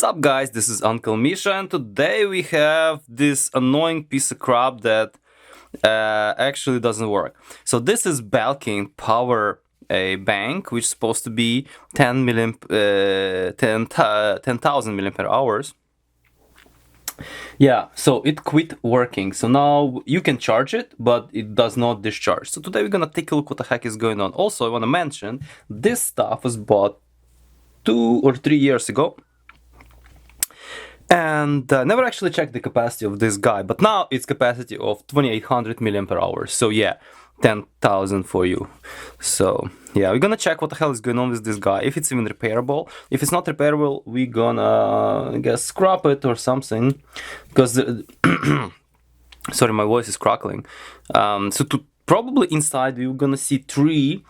What's up, guys? This is Uncle Misha, and today we have this annoying piece of crap that actually doesn't work. So this is Belkin Powerbank, which is supposed to be 10,000 milliampere hours. Yeah, so it quit working. So now you can charge it, but it does not discharge. So today we're gonna take a look what the heck is going on. Also, I want to mention this stuff was bought 2 or 3 years ago, and never actually checked the capacity of this guy, but now it's capacity of 2800 milliampere hours. So yeah, 10,000 for you. So yeah, we're gonna check what the hell is going on with this guy, if it's even repairable. If it's not repairable, we're gonna, I guess, scrap it or something, because sorry, my voice is crackling. So probably inside we're gonna see 3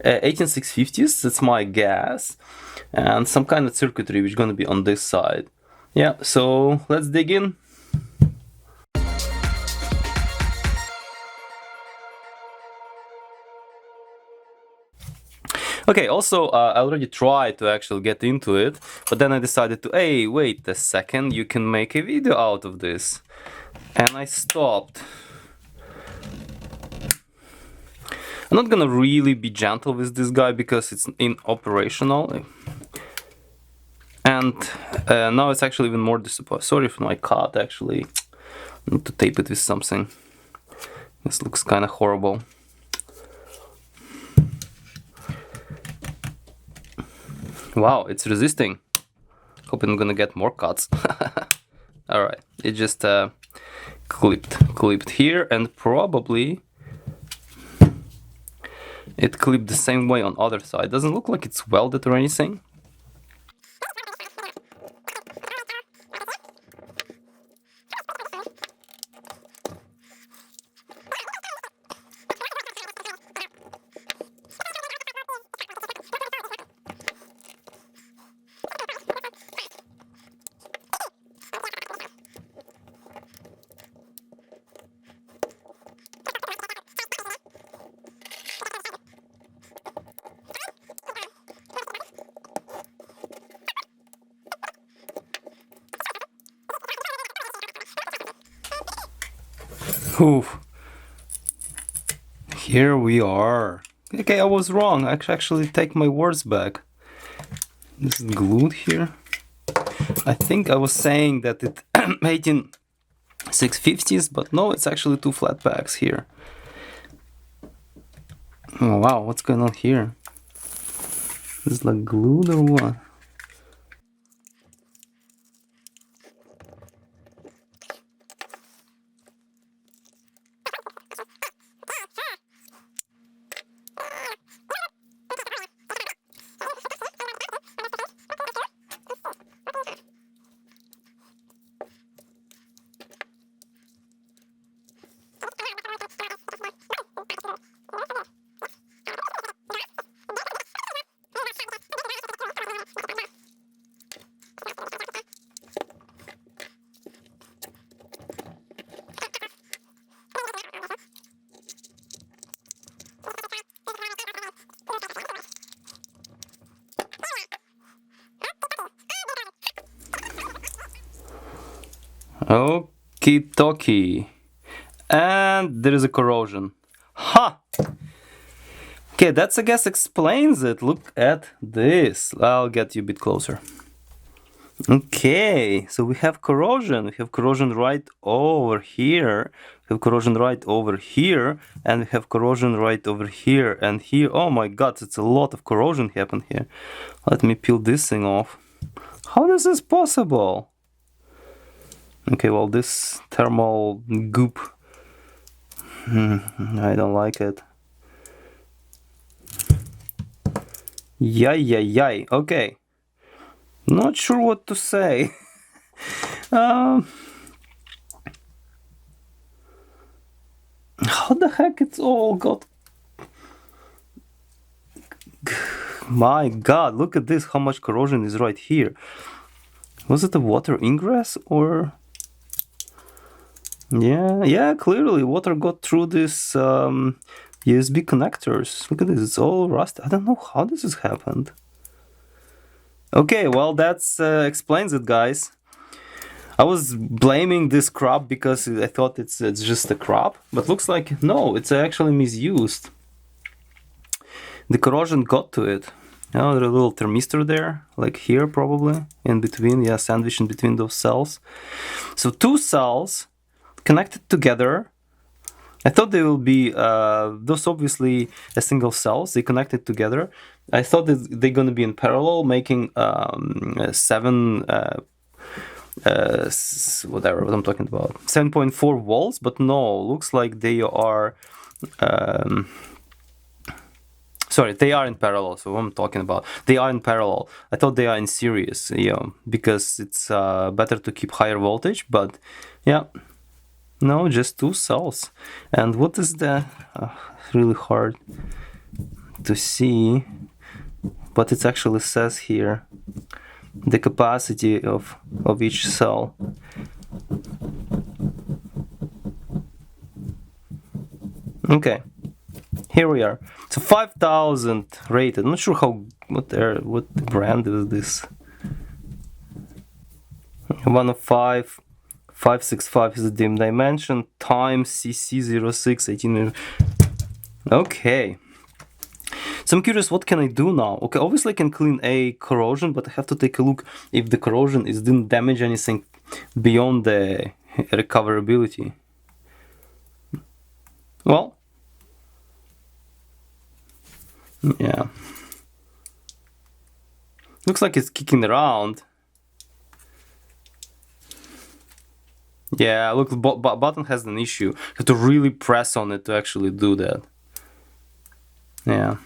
18650s, that's my guess, and some kind of circuitry which is gonna be on this side. Yeah, so let's dig in. Okay, also I already tried to actually get into it, but then I decided to, hey, wait a second, you can make a video out of this, and I stopped. I'm not gonna really be gentle with this guy because it's inoperational, and now it's actually even more disappointing. Sorry for my cut, actually. I need to tape it with something. This looks kind of horrible. Wow, it's resisting. Hoping I'm gonna get more cuts. Alright, it just clipped here, and probably it clipped the same way on other side. Doesn't look like it's welded or anything. Oof. Here we are. Okay, I was wrong. I actually take my words back. This is glued here. I think I was saying that it 18650s, but no, it's actually 2 flat packs here. Oh wow, what's going on here? Is it like glued or what? Okie dokie. And there is a corrosion. Ha! Okay, that's, I guess, explains it. Look at this. I'll get you a bit closer. Okay, so we have corrosion. We have corrosion right over here. We have corrosion right over here. And we have corrosion right over here and here. Oh my god, it's a lot of corrosion happened here. Let me peel this thing off. How is this possible? Okay, well, this thermal goop, I don't like it. Yay. Okay, not sure what to say. How the heck it's all got... My god, look at this, how much corrosion is right here. Was it a water ingress or... Yeah, clearly water got through this USB connectors. Look at this, it's all rusted. I don't know how this has happened. Okay, well, that's explains it, guys. I was blaming this crop because I thought it's just a crop, but looks like no, it's actually misused. The corrosion got to it. Oh, there's a little thermistor there, like here probably, in between, yeah, sandwiched in between those cells. So two cells connected together. I thought they will be, those obviously a single cells, they connected together. I thought that they're going to be in parallel, making 7, whatever, what I'm talking about, 7.4 volts, but no, looks like they are, sorry, they are in parallel, so what I'm talking about, they are in parallel. I thought they are in series, yeah, because it's better to keep higher voltage, but yeah, no, just two cells. And what is the, really hard to see, but it actually says here, the capacity of each cell. Okay, here we are. So 5,000 rated. I'm not sure what brand is this. 1 of 5, 565 is the dim dimension, times CC06 18. Okay. So I'm curious, what can I do now? Okay, obviously I can clean a corrosion, but I have to take a look if the corrosion didn't damage anything beyond the recoverability. Well, yeah. Looks like it's kicking around. Yeah, look, the button has an issue. You have to really press on it to actually do that. Yeah.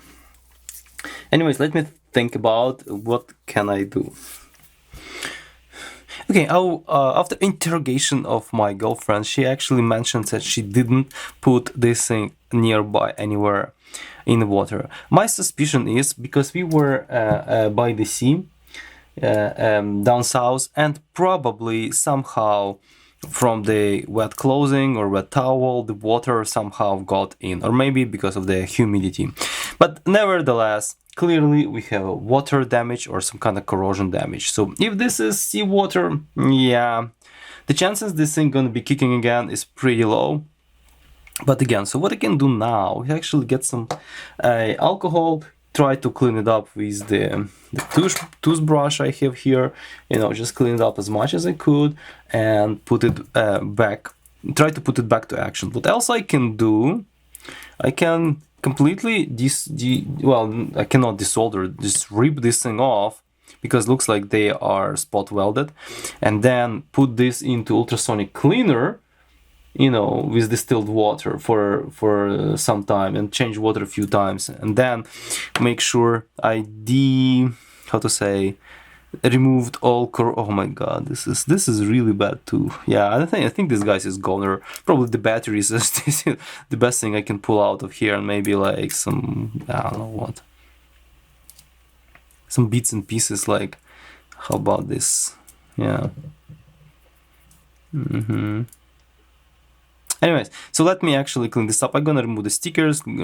Anyways, let me think about what can I do. Okay, after interrogation of my girlfriend, she actually mentioned that she didn't put this thing nearby anywhere in the water. My suspicion is because we were by the sea down south, and probably somehow from the wet clothing or wet towel, the water somehow got in, or maybe because of the humidity. But nevertheless, clearly we have water damage or some kind of corrosion damage. So if this is seawater, yeah, the chances this thing gonna be kicking again is pretty low. But again, so what I can do now is actually get some alcohol, try to clean it up with the toothbrush I have here, you know, just clean it up as much as I could and put it back, try to put it back to action. What else I can do, I can completely well, I cannot desolder, just rip this thing off, because it looks like they are spot welded, and then put this into ultrasonic cleaner, you know, with distilled water for some time, and change water a few times, and then make sure I removed all oh my god, this is really bad too. Yeah, I think this guy's is goner. Probably the batteries is the best thing I can pull out of here, and maybe like some, I don't know what, some bits and pieces, like, how about this? Yeah. Anyways, so let me actually clean this up. I'm gonna remove the stickers, I'm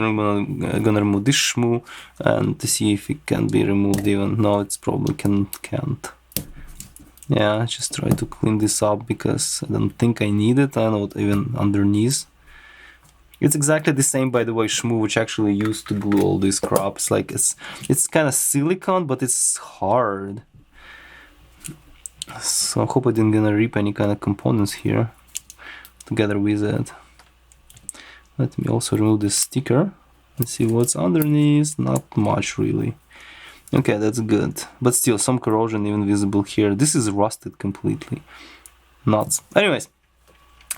gonna remove this shmoo, and to see if it can be removed even. No, it's probably can't. Yeah, just try to clean this up because I don't think I need it. I know, even underneath. It's exactly the same, by the way, shmoo, which actually used to glue all these crops. Like, it's kind of silicone, but it's hard. So I hope I didn't gonna rip any kind of components here together with it. Let me also remove this sticker and see what's underneath. Not much really. Okay, that's good, but still some corrosion even visible here. This is rusted completely. Nuts. Anyways,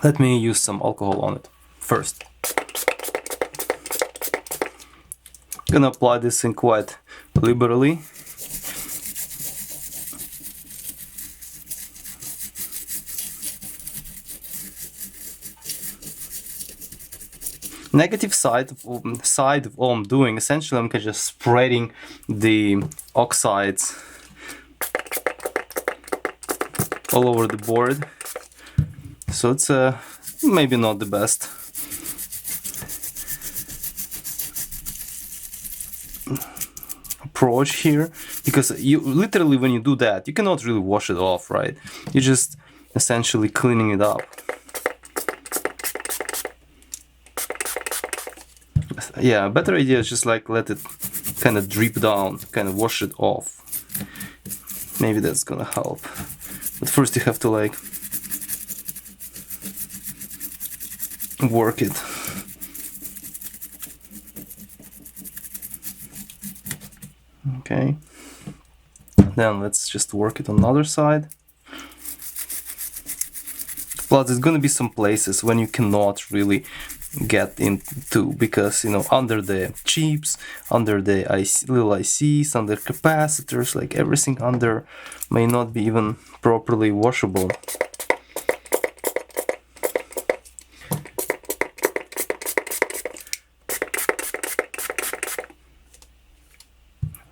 let me use some alcohol on it first. Gonna apply this in quite liberally. Negative side of all I'm doing, essentially I'm just spreading the oxides all over the board, so it's maybe not the best. Approach here, because you literally, when you do that, you cannot really wash it off, right? You're just essentially cleaning it up. Yeah, a better idea is just like let it kind of drip down, kind of wash it off. Maybe that's gonna help. But first you have to like work it. Okay. Then let's just work it on the other side. Plus there's gonna be some places when you cannot really get into, because you know, under the chips, under the little ICs, under capacitors, like everything under may not be even properly washable.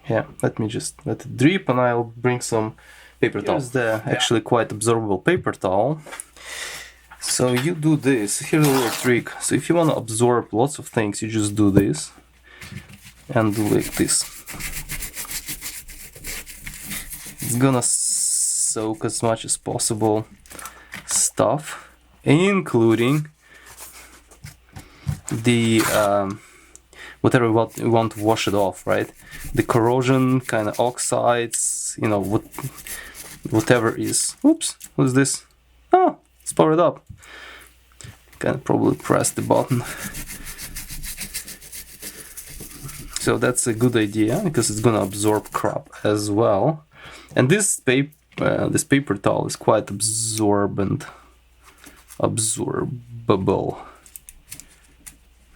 Yeah, let me just let it drip and I'll bring some paper towel. Here's the actually quite absorbable paper towel. So you do this, here's a little trick. So if you want to absorb lots of things, you just do this and do like this. It's gonna soak as much as possible stuff, including the whatever you want to wash it off, right? The corrosion, kind of oxides, you know, whatever is. Oops, what's this? Oh, it's powered up. Can probably press the button. So that's a good idea because it's gonna absorb crap as well. And this paper towel is quite absorbable.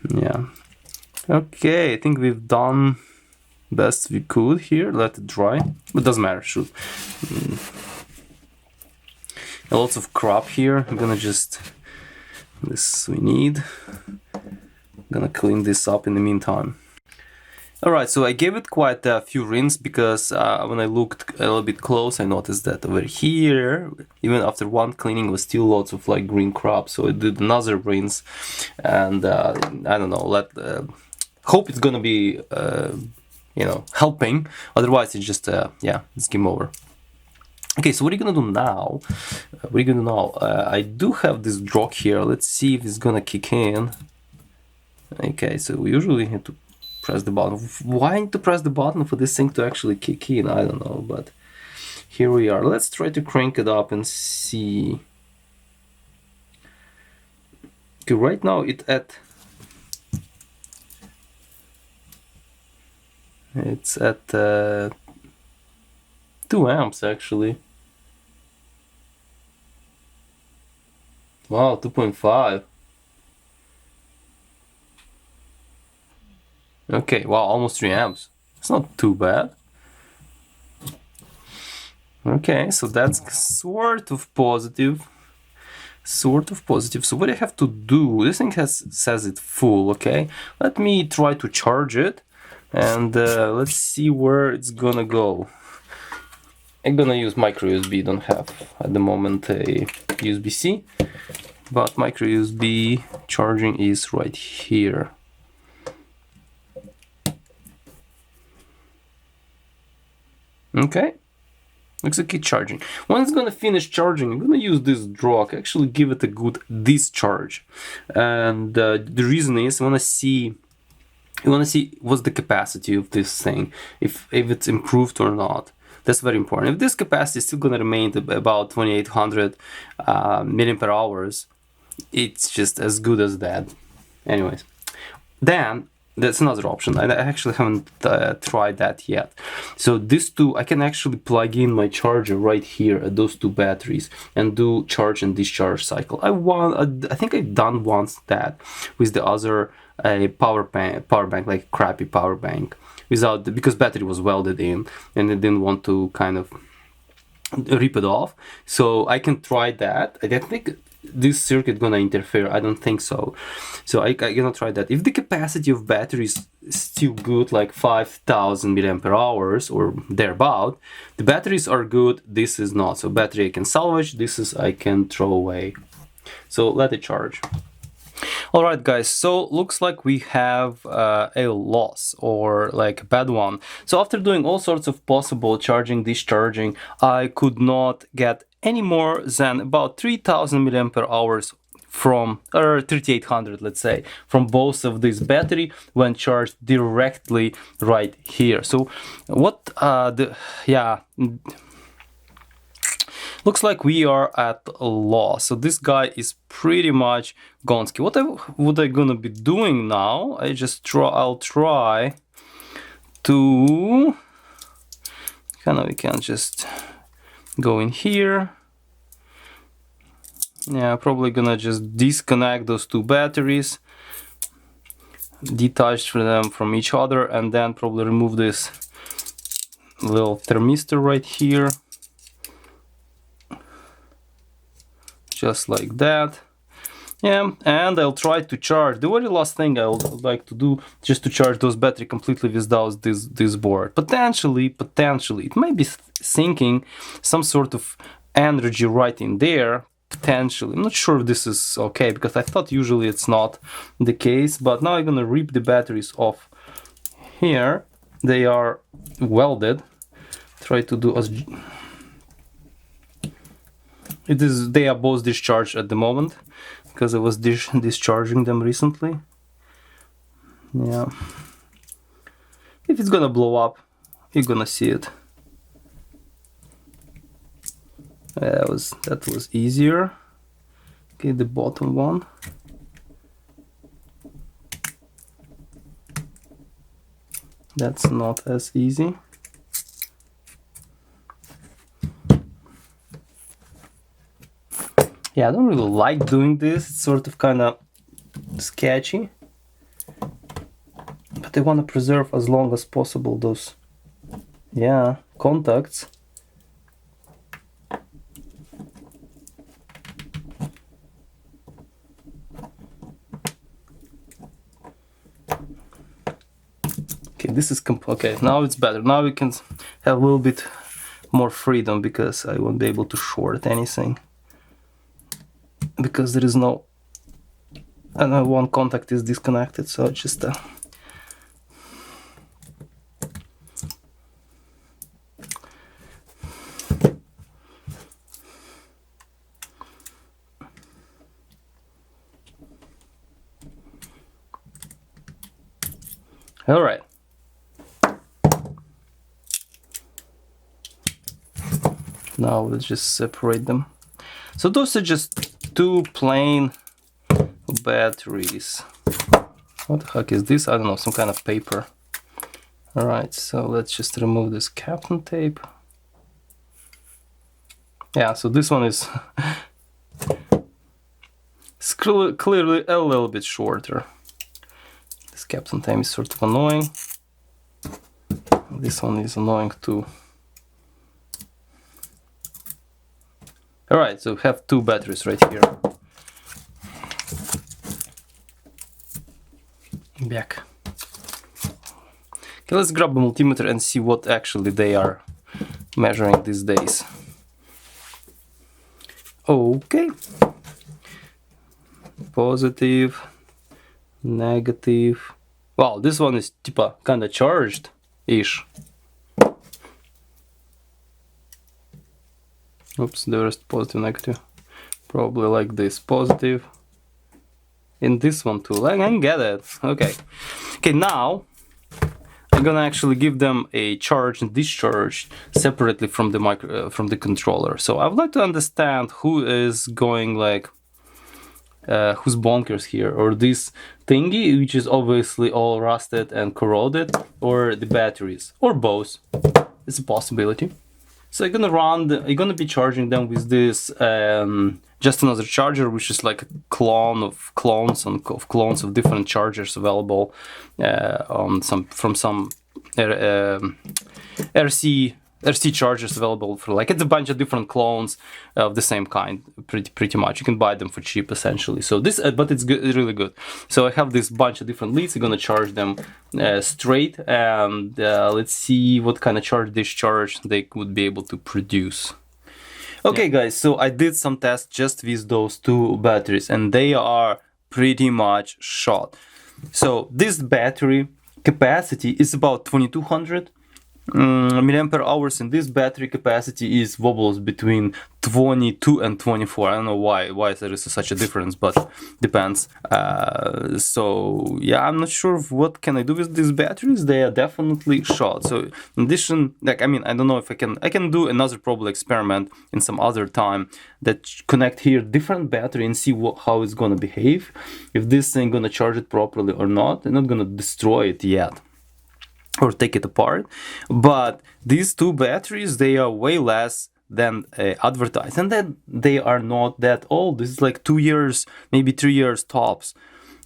Yeah. Okay, I think we've done best we could here. Let it dry, but doesn't matter. Shoot. Lots of crap here. I'm gonna just this we need. I'm gonna clean this up in the meantime. Alright, so I gave it quite a few rinses because when I looked a little bit close, I noticed that over here, even after one cleaning, was still lots of like green crap. So I did another rinse, and I don't know. Hope it's gonna be you know, helping. Otherwise, it's just yeah, it's game over. Okay, so what are you gonna do now? I do have this drop here. Let's see if it's gonna kick in. Okay, so we usually have to press the button. Why I need to press the button for this thing to actually kick in? I don't know, but here we are. Let's try to crank it up and see. Okay, right now it's at 2 amps actually. Wow, 2.5. Okay, wow, almost 3 amps. It's not too bad. Okay, so that's sort of positive. So what I have to do, this thing says it's full, okay? Let me try to charge it, and let's see where it's gonna go. I'm gonna use micro USB, don't have at the moment a USB-C, but micro USB charging is right here. Okay, looks like it's charging. When it's gonna finish charging, I'm gonna use this drop, actually give it a good discharge. And the reason is, I wanna see what's the capacity of this thing, if it's improved or not. That's very important. If this capacity is still gonna remain about 2800 milliampere hours, it's just as good as that. Anyways, then that's another option. I actually haven't tried that yet. So these two, I can actually plug in my charger right here at those two batteries and do charge and discharge cycle. I think I've done once that with the other power bank, like crappy power bank, because battery was welded in and I didn't want to kind of rip it off. So I can try that. I think this circuit gonna interfere. I don't think so. So I gonna try that. If the capacity of battery is still good, like 5000 milliampere hours or thereabout, the batteries are good. This is not. So battery I can salvage. This is I can throw away. So let it charge. Alright guys, so looks like we have a loss or like a bad one. So after doing all sorts of possible charging, discharging, I could not get any more than about 3000 milliampere hours from, or 3800 let's say, from both of these battery when charged directly right here. So what looks like we are at a loss. So this guy is pretty much gonski. What I gonna be doing now? I'll try to we can just go in here. Yeah, probably gonna just disconnect those two batteries, detach them from each other, and then probably remove this little thermistor right here. Just like that. Yeah, and I'll try to charge. The very last thing I would like to do, just to charge those battery completely without this board. Potentially, it may be sinking some sort of energy right in there. Potentially, I'm not sure if this is okay, because I thought usually it's not the case. But now I'm gonna rip the batteries off here. They are welded. Try to do as they are both discharged at the moment, because I was discharging them recently. Yeah. If it's gonna blow up, you're gonna see it. That was easier. Okay, the bottom one. That's not as easy. Yeah, I don't really like doing this. It's sort of kind of sketchy. But I want to preserve as long as possible those, yeah, contacts. Okay, this is okay. Now it's better. Now we can have a little bit more freedom, because I won't be able to short anything. Because there is no, and one contact is disconnected, so just all right. Now let's just separate them. So those are just two plain batteries. What the heck is this? I don't know, some kind of paper. Alright, so let's just remove this Kapton tape. Yeah, so this one is clearly a little bit shorter. This Kapton tape is sort of annoying. This one is annoying too. Alright, so we have two batteries right here. Back. Okay, let's grab a multimeter and see what actually they are measuring these days. Okay. Positive, negative. Wow, this one is kind of charged-ish. Oops, there is positive, negative. Probably like this, positive. In this one too, I can get it. Okay. Okay, now I'm gonna actually give them a charge and discharge separately from the from the controller. So I would like to understand who is going like who's bonkers here, or this thingy which is obviously all rusted and corroded, or the batteries, or both. It's a possibility. So you're gonna be charging them with this just another charger, which is like a clone of clones of different chargers available on some RC chargers available for, like, it's a bunch of different clones of the same kind, pretty much. You can buy them for cheap essentially. So this, but it's good, really good. So I have this bunch of different leads. I'm gonna charge them straight, and let's see what kind of charge discharge they would be able to produce. Okay, guys, so I did some tests just with those two batteries, and they are pretty much shot. So this battery capacity is about 2200 milliampere hours, and this battery capacity is wobbles between 22 and 24. I don't know why there is such a difference, but depends. So yeah, I'm not sure what can I do with these batteries. They are definitely short. So in addition, like, I mean, I don't know if I can do another probably experiment in some other time that connect here different battery and see how it's gonna behave, if this thing gonna charge it properly or not. I'm not gonna destroy it yet or take it apart, but these two batteries, they are way less than advertised, and then they are not that old. This is like 2 years, maybe 3 years tops.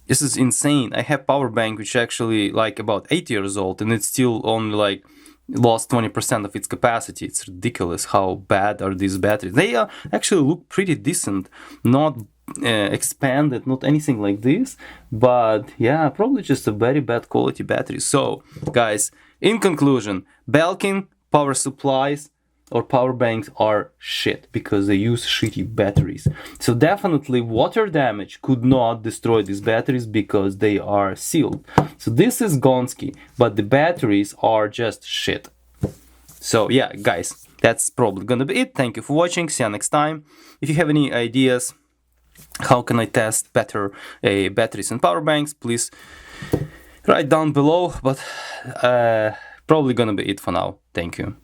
This is insane. I have Powerbank which actually like about 8 years old, and it's still only like lost 20% of its capacity. It's ridiculous how bad are these batteries. They actually look pretty decent, not expanded, not anything like this, but yeah, probably just a very bad quality battery. So guys, in conclusion, Belkin power supplies or power banks are shit because they use shitty batteries. So definitely water damage could not destroy these batteries because they are sealed. So this is Gonski, but the batteries are just shit. So yeah, guys, that's probably gonna be it. Thank you for watching. See you next time. If you have any ideas how can I test better batteries and power banks, please write down below, but probably gonna be it for now. Thank you.